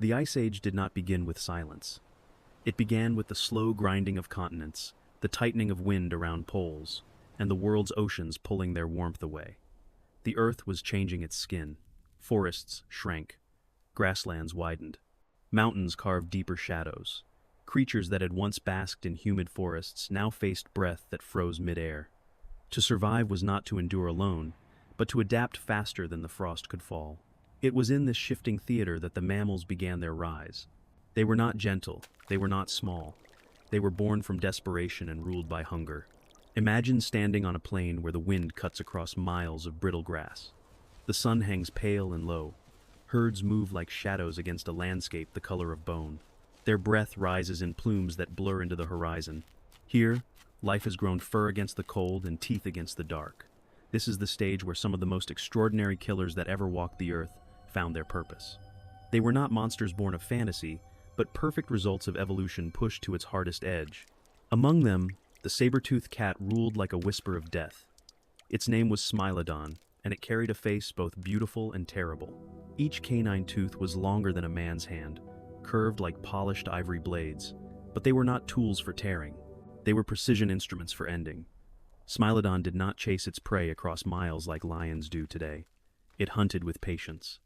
The Ice Age did not begin with silence. It began with the slow grinding of continents, the tightening of wind around poles, and the world's oceans pulling their warmth away. The earth was changing its skin. Forests shrank. Grasslands widened. Mountains carved deeper shadows. Creatures that had once basked in humid forests now faced breath that froze mid-air. To survive was not to endure alone, but to adapt faster than the frost could fall. It was in this shifting theater that the mammals began their rise. They were not gentle, they were not small. They were born from desperation and ruled by hunger. Imagine standing on a plain where the wind cuts across miles of brittle grass. The sun hangs pale and low. Herds move like shadows against a landscape the color of bone. Their breath rises in plumes that blur into the horizon. Here, life has grown fur against the cold and teeth against the dark. This is the stage where some of the most extraordinary killers that ever walked the earth found their purpose. They were not monsters born of fantasy, but perfect results of evolution pushed to its hardest edge. Among them, the saber-toothed cat ruled like a whisper of death. Its name was Smilodon, and it carried a face both beautiful and terrible. Each canine tooth was longer than a man's hand, curved like polished ivory blades, but they were not tools for tearing. They were precision instruments for ending. Smilodon did not chase its prey across miles like lions do today. It hunted with patience.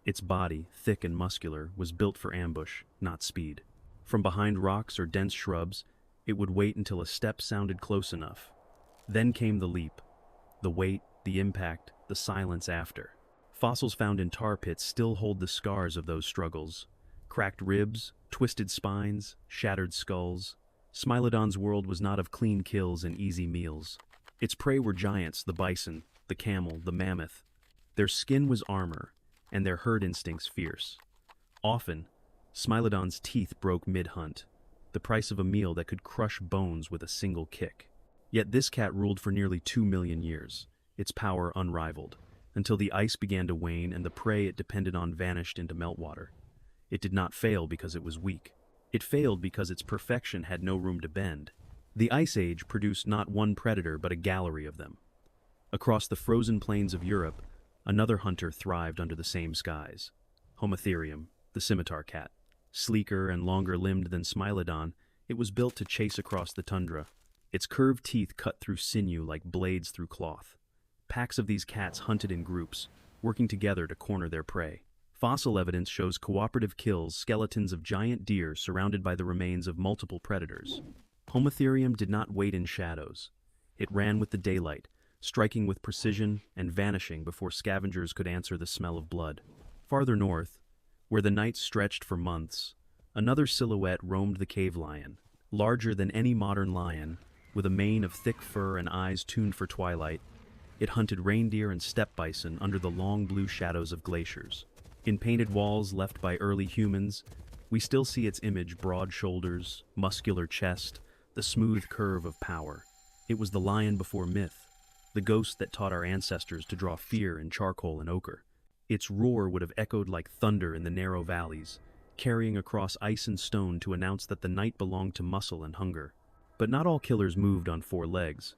Its body, thick and muscular, was built for ambush, not speed. From behind rocks or dense shrubs, it would wait until a step sounded close enough. Then came the leap. The weight, the impact, the silence after. Fossils found in tar pits still hold the scars of those struggles. Cracked ribs, twisted spines, shattered skulls. Smilodon's world was not of clean kills and easy meals. Its prey were giants, the bison, the camel, the mammoth. Their skin was armor, and their herd instincts fierce. Often, Smilodon's teeth broke mid-hunt, the price of a meal that could crush bones with a single kick. Yet this cat ruled for nearly 2 million years, its power unrivaled, until the ice began to wane and the prey it depended on vanished into meltwater. It did not fail because it was weak. It failed because its perfection had no room to bend. The Ice Age produced not one predator but a gallery of them. Across the frozen plains of Europe, another hunter thrived under the same skies. Homotherium, the scimitar cat. Sleeker and longer-limbed than Smilodon, it was built to chase across the tundra. Its curved teeth cut through sinew like blades through cloth. Packs of these cats hunted in groups, working together to corner their prey. Fossil evidence shows cooperative kills, skeletons of giant deer surrounded by the remains of multiple predators. Homotherium did not wait in shadows. It ran with the daylight, striking with precision and vanishing before scavengers could answer the smell of blood. Farther north, where the night stretched for months, another silhouette roamed the cave lion, larger than any modern lion, with a mane of thick fur and eyes tuned for twilight. It hunted reindeer and steppe bison under the long blue shadows of glaciers. In painted walls left by early humans, we still see its image: broad shoulders, muscular chest, the smooth curve of power. It was the lion before myth, the ghost that taught our ancestors to draw fear in charcoal and ochre. Its roar would have echoed like thunder in the narrow valleys, carrying across ice and stone to announce that the night belonged to muscle and hunger. But not all killers moved on 4 legs.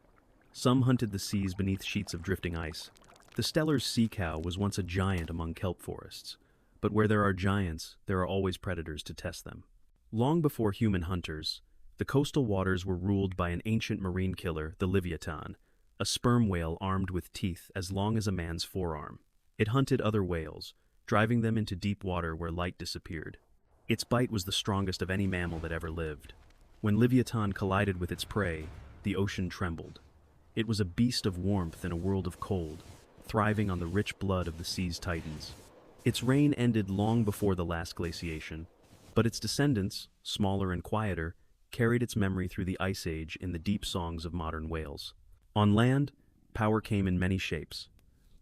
Some hunted the seas beneath sheets of drifting ice. The Steller's sea cow was once a giant among kelp forests, but where there are giants, there are always predators to test them. Long before human hunters, the coastal waters were ruled by an ancient marine killer, the Leviathan, a sperm whale armed with teeth as long as a man's forearm. It hunted other whales, driving them into deep water where light disappeared. Its bite was the strongest of any mammal that ever lived. When Leviathan collided with its prey, the ocean trembled. It was a beast of warmth in a world of cold, thriving on the rich blood of the sea's titans. Its reign ended long before the last glaciation, but its descendants, smaller and quieter, carried its memory through the Ice Age in the deep songs of modern whales. On land, power came in many shapes.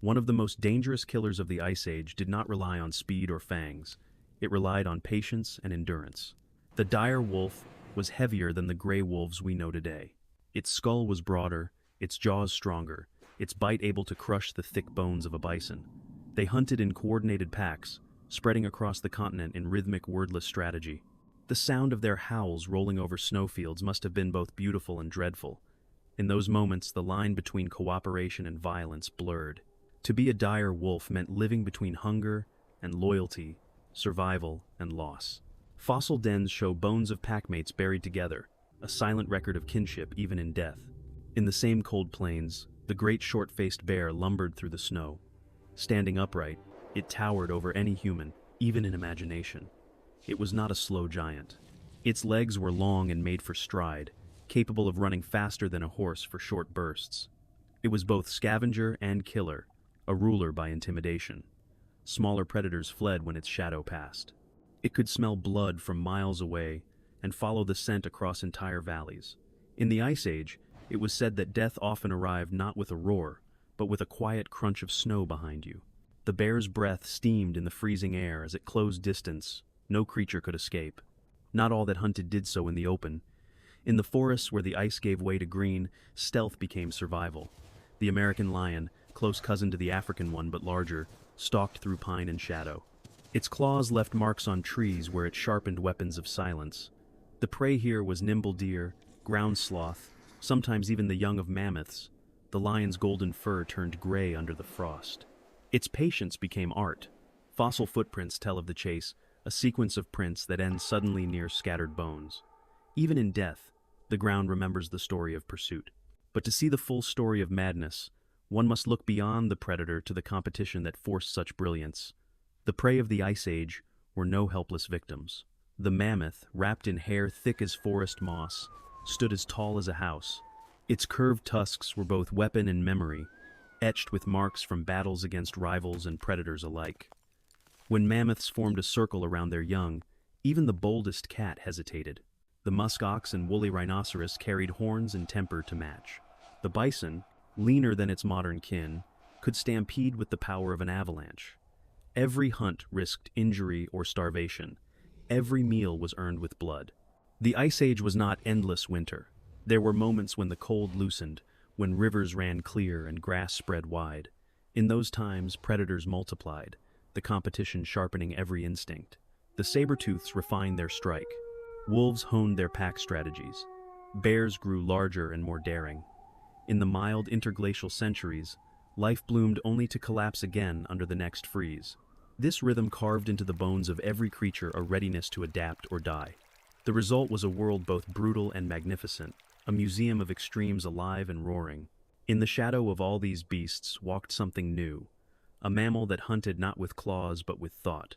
One of the most dangerous killers of the Ice Age did not rely on speed or fangs. It relied on patience and endurance. The dire wolf was heavier than the gray wolves we know today. Its skull was broader, its jaws stronger, its bite able to crush the thick bones of a bison. They hunted in coordinated packs, spreading across the continent in rhythmic wordless strategy. The sound of their howls rolling over snowfields must have been both beautiful and dreadful. In those moments, the line between cooperation and violence blurred. To be a dire wolf meant living between hunger and loyalty, survival, and loss. Fossil dens show bones of packmates buried together, a silent record of kinship even in death. In the same cold plains, the great short-faced bear lumbered through the snow. Standing upright, it towered over any human, even in imagination. It was not a slow giant. Its legs were long and made for stride, capable of running faster than a horse for short bursts. It was both scavenger and killer, a ruler by intimidation. Smaller predators fled when its shadow passed. It could smell blood from miles away and follow the scent across entire valleys. In the Ice Age, it was said that death often arrived not with a roar, but with a quiet crunch of snow behind you. The bear's breath steamed in the freezing air as it closed distance. No creature could escape. Not all that hunted did so in the open. In the forests where the ice gave way to green, stealth became survival. The American lion, close cousin to the African one but larger, stalked through pine and shadow. Its claws left marks on trees where it sharpened weapons of silence. The prey here was nimble deer, ground sloth, sometimes even the young of mammoths. The lion's golden fur turned gray under the frost. Its patience became art. Fossil footprints tell of the chase, a sequence of prints that ends suddenly near scattered bones. Even in death, the ground remembers the story of pursuit. But to see the full story of madness, one must look beyond the predator to the competition that forced such brilliance. The prey of the Ice Age were no helpless victims. The mammoth, wrapped in hair thick as forest moss, stood as tall as a house. Its curved tusks were both weapon and memory, etched with marks from battles against rivals and predators alike. When mammoths formed a circle around their young, even the boldest cat hesitated. The musk ox and woolly rhinoceros carried horns and temper to match. The bison, leaner than its modern kin, could stampede with the power of an avalanche. Every hunt risked injury or starvation. Every meal was earned with blood. The Ice Age was not endless winter. There were moments when the cold loosened, when rivers ran clear and grass spread wide. In those times, predators multiplied, the competition sharpening every instinct. The saber-tooths refined their strike. Wolves honed their pack strategies. Bears grew larger and more daring. In the mild interglacial centuries, life bloomed only to collapse again under the next freeze. This rhythm carved into the bones of every creature a readiness to adapt or die. The result was a world both brutal and magnificent, a museum of extremes alive and roaring. In the shadow of all these beasts walked something new, a mammal that hunted not with claws but with thought.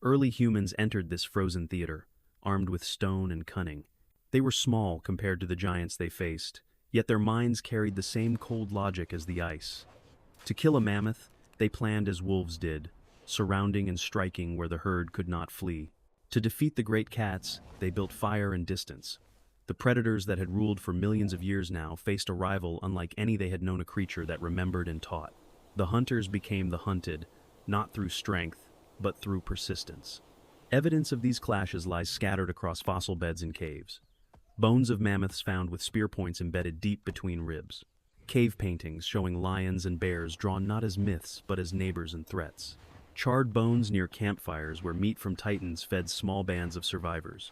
Early humans entered this frozen theater, armed with stone and cunning. They were small compared to the giants they faced, yet their minds carried the same cold logic as the ice. To kill a mammoth, they planned as wolves did, surrounding and striking where the herd could not flee. To defeat the great cats, they built fire and distance. The predators that had ruled for millions of years now faced a rival unlike any they had known, a creature that remembered and taught. The hunters became the hunted, not through strength, but through persistence. Evidence of these clashes lies scattered across fossil beds and caves. Bones of mammoths found with spear points embedded deep between ribs. Cave paintings showing lions and bears drawn not as myths but as neighbors and threats. Charred bones near campfires where meat from titans fed small bands of survivors.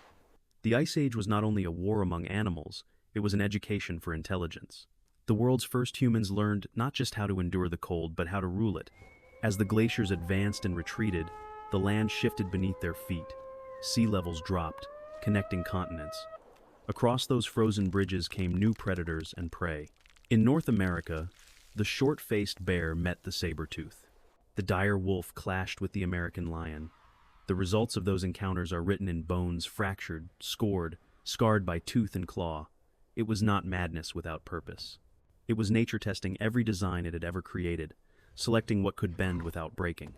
The Ice Age was not only a war among animals, it was an education for intelligence. The world's first humans learned not just how to endure the cold, but how to rule it. As the glaciers advanced and retreated, the land shifted beneath their feet. Sea levels dropped, connecting continents. Across those frozen bridges came new predators and prey. In North America, the short-faced bear met the saber-tooth. The dire wolf clashed with the American lion. The results of those encounters are written in bones fractured, scarred by tooth and claw. It was not madness without purpose. It was nature testing every design it had ever created, selecting what could bend without breaking.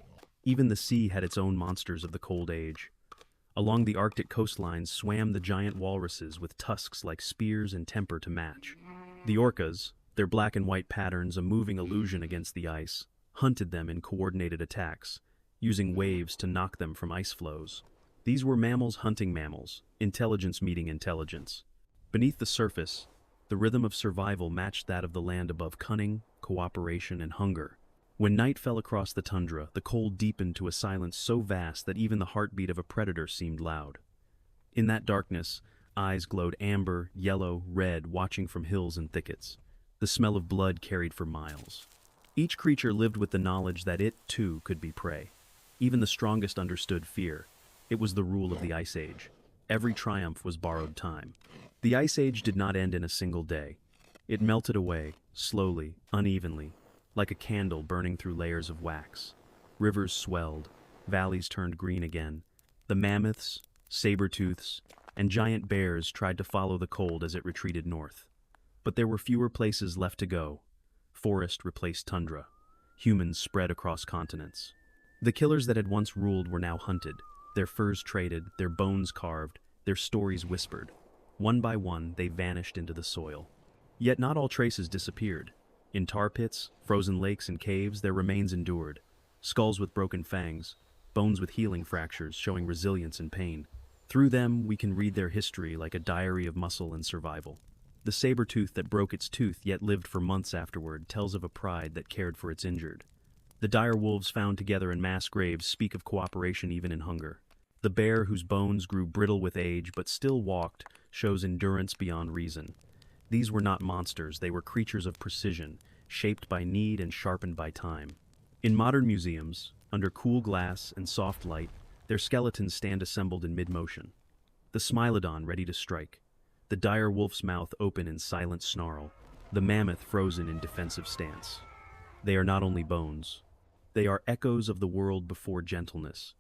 Even the sea had its own monsters of the cold age. Along the Arctic coastlines swam the giant walruses with tusks like spears and temper to match. The orcas, their black and white patterns a moving illusion against the ice, hunted them in coordinated attacks, using waves to knock them from ice flows. These were mammals hunting mammals, intelligence meeting intelligence. Beneath the surface, the rhythm of survival matched that of the land above: cunning, cooperation, and hunger. When night fell across the tundra, the cold deepened to a silence so vast that even the heartbeat of a predator seemed loud. In that darkness, eyes glowed amber, yellow, red, watching from hills and thickets. The smell of blood carried for miles. Each creature lived with the knowledge that it, too, could be prey. Even the strongest understood fear. It was the rule of the Ice Age. Every triumph was borrowed time. The Ice Age did not end in a single day. It melted away, slowly, unevenly, like a candle burning through layers of wax. Rivers swelled, valleys turned green again. The mammoths, saber-tooths, and giant bears tried to follow the cold as it retreated north. But there were fewer places left to go. Forest replaced tundra. Humans spread across continents. The killers that had once ruled were now hunted, their furs traded, their bones carved, their stories whispered. One by one, they vanished into the soil. Yet not all traces disappeared. In tar pits, frozen lakes, and caves, their remains endured. Skulls with broken fangs, bones with healing fractures showing resilience and pain. Through them, we can read their history like a diary of muscle and survival. The saber-tooth that broke its tooth yet lived for months afterward tells of a pride that cared for its injured. The dire wolves found together in mass graves speak of cooperation even in hunger. The bear whose bones grew brittle with age but still walked shows endurance beyond reason. These were not monsters, they were creatures of precision, shaped by need and sharpened by time. In modern museums, under cool glass and soft light, their skeletons stand assembled in mid-motion. The smilodon ready to strike, the dire wolf's mouth open in silent snarl, the mammoth frozen in defensive stance. They are not only bones. They are echoes of the world before gentleness.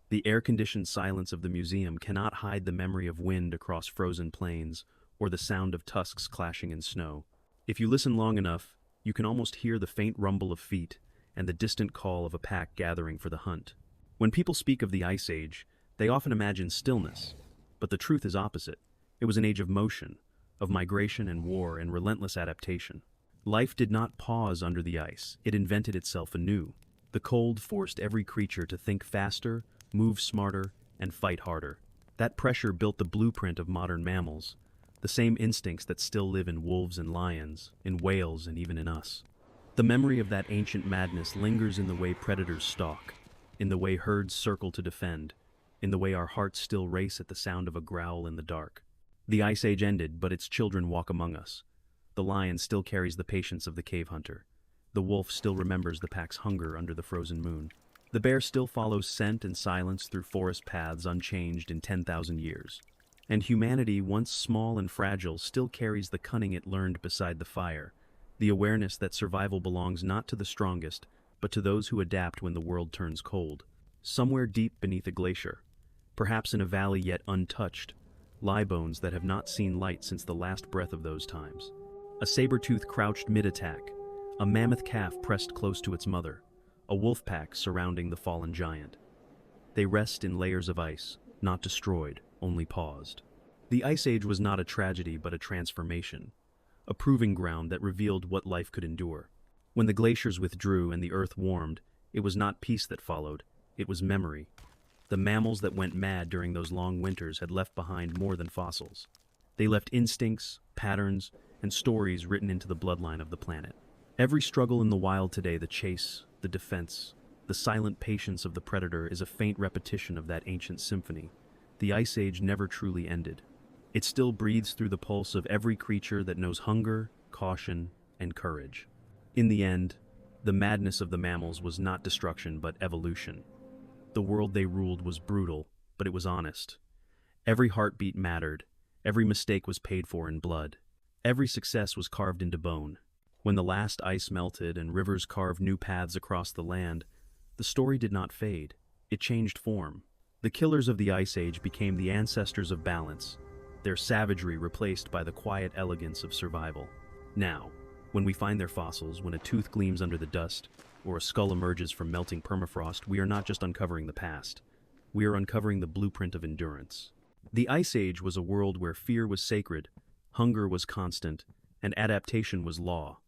The air-conditioned silence of the museum cannot hide the memory of wind across frozen plains or the sound of tusks clashing in snow. If you listen long enough, you can almost hear the faint rumble of feet and the distant call of a pack gathering for the hunt. When people speak of the Ice Age, they often imagine stillness, but the truth is opposite. It was an age of motion, of migration and war and relentless adaptation. Life did not pause under the ice, it invented itself anew. The cold forced every creature to think faster, move smarter, and fight harder. That pressure built the blueprint of modern mammals, the same instincts that still live in wolves and lions, in whales and even in us. The memory of that ancient madness lingers in the way predators stalk, in the way herds circle to defend, in the way our hearts still race at the sound of a growl in the dark. The Ice Age ended, but its children walk among us. The lion still carries the patience of the cave hunter. The wolf still remembers the pack's hunger under the frozen moon. The bear still follows scent and silence through forest paths unchanged in 10,000 years. And humanity, once small and fragile, still carries the cunning it learned beside the fire, the awareness that survival belongs not to the strongest, but to those who adapt when the world turns cold. Somewhere deep beneath a glacier, perhaps in a valley yet untouched, lie bones that have not seen light since the last breath of those times. A saber-tooth crouched mid-attack, a mammoth calf pressed close to its mother, a wolf pack surrounding the fallen giant. They rest in layers of ice, not destroyed, only paused. The Ice Age was not a tragedy but a transformation, a proving ground that revealed what life could endure. When the glaciers withdrew and the earth warmed, it was not peace that followed, it was memory. The mammals that went mad during those long winters had left behind more than fossils. They left instincts, patterns, and stories written into the bloodline of the planet. Every struggle in the wild today, the chase, the defense, the silent patience of the predator, is a faint repetition of that ancient symphony. The Ice Age never truly ended. It still breathes through the pulse of every creature that knows hunger, caution, and courage. In the end, the madness of the mammals was not destruction but evolution. The world they ruled was brutal, but it was honest. Every heartbeat mattered, every mistake was paid for in blood. Every success was carved into bone. When the last ice melted and rivers carved new paths across the land, the story did not fade, it changed form. The killers of the Ice Age became the ancestors of balance, their savagery replaced by the quiet elegance of survival. Now, when we find their fossils, when a tooth gleams under the dust, or a skull emerges from melting permafrost, we are not just uncovering the past. We are uncovering the blueprint of endurance. The Ice Age was a world where fear was sacred, hunger was constant, and adaptation was law.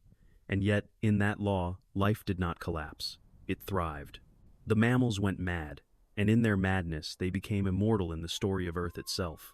And yet, in that law, life did not collapse. It thrived. The mammals went mad, and in their madness, they became immortal in the story of Earth itself.